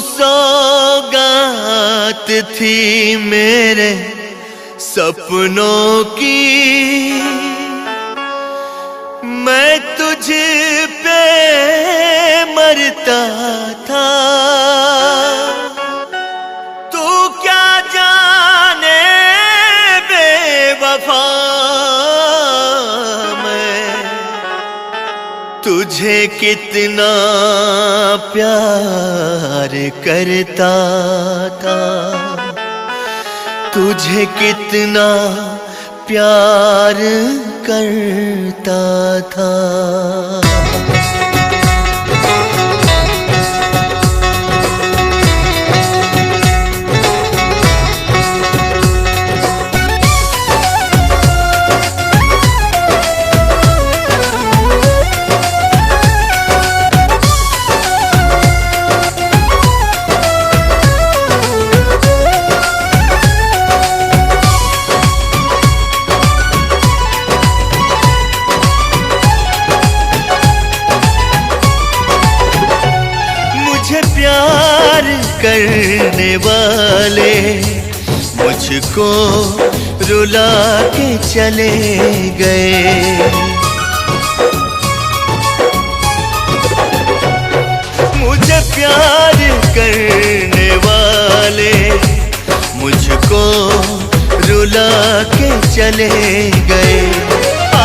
सौगात थी मेरे सपनों की, मैं तुझ पे मरता था। तू क्या जाने बेवफा मैं तुझे कितना प्यार करता था, तुझे कितना प्यार करता था। प्यार करने वाले मुझको रुला के चले गए। मुझे प्यार करने वाले मुझको रुला के चले गए।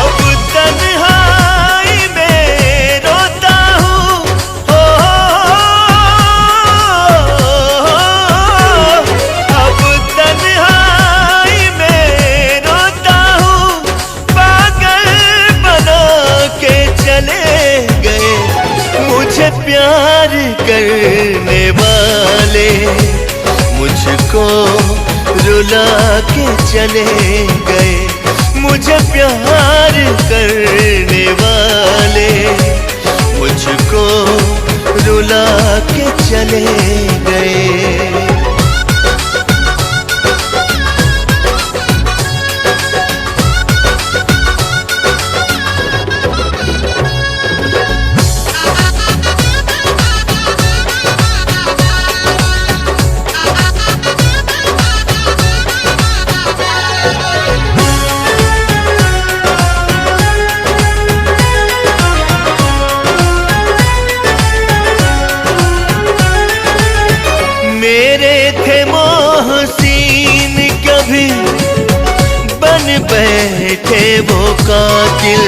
अब तन्हाई में रोता हूँ, अब तन्हाई में रोता हूँ, पागल बना के चले गए। मुझे प्यार करने वाले मुझको रुला के चले गए। मुझे प्यार करने वाले मुझको रुला के चले गए। मेरे थे मोहसीन कभी बन बैठे वो कातिल,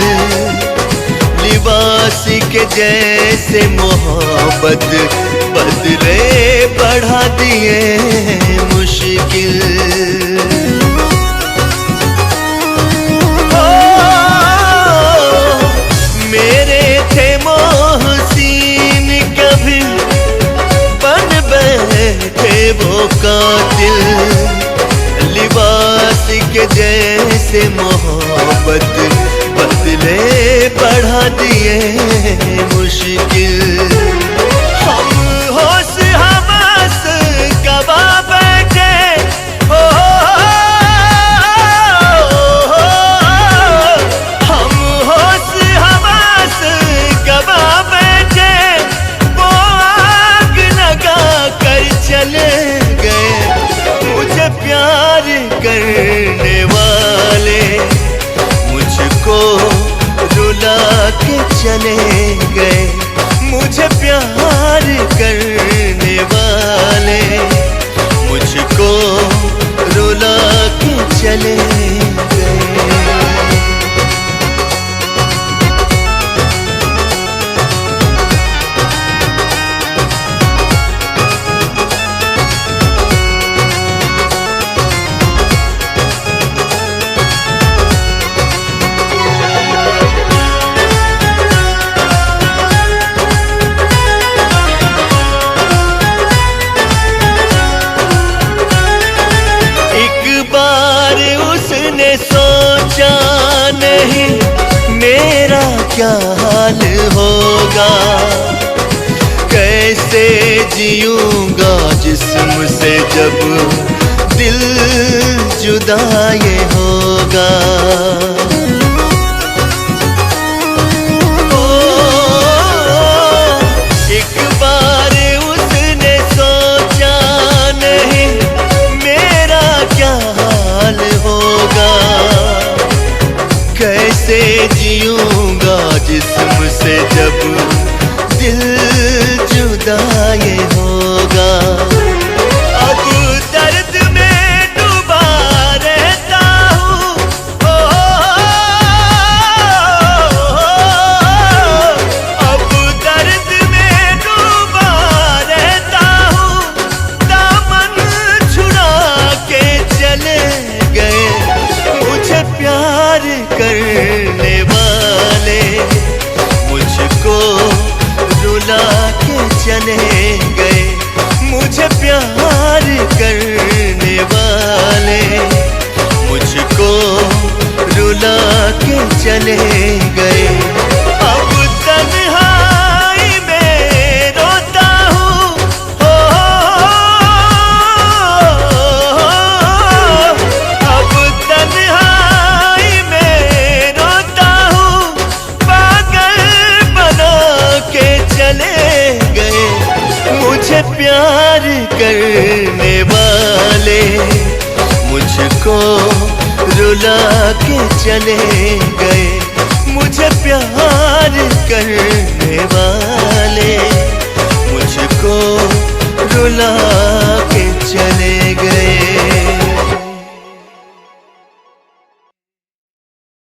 लिबास के जैसे मोहब्बत बदले बढ़ा दिए मुश्किल। मेरे थे मोहसीन कभी थे वो कातिल, लिबास के जैसे मोहब्बत बदले बढ़ा दिए मुश्किल। हम होश हवास गवा बैठे, हम होश हवास गवा बैठे, वो आग लगा कर चले गए। मुझे प्यार करने वाले मुझको रुला के चले गए। मुझे प्यार करने वाले मुझको रुला के चले गए। सोचा नहीं मेरा क्या हाल होगा, कैसे जीऊंगा जिस्म से जब दिल जुदा ये होगा। एक बार उसने दिल जुदा ये होगा। अब दर्द में डूबा रहता हूँ, अब दर्द में डूबा रहता हूँ। दामन छुड़ा के चले गए मुझे प्यार करने वाले, मुझको रुला के चले गए मुझे प्यार करने वाले, मुझको रुला के चले गए। अब तन्हाई में रोता हूँ, अब तन्हाई में रोता हूँ। पागल बना के चले गए मुझे प्यार करने वाले, मुझको रुला के चले गए मुझे प्यार करने वाले, मुझको रुला के चले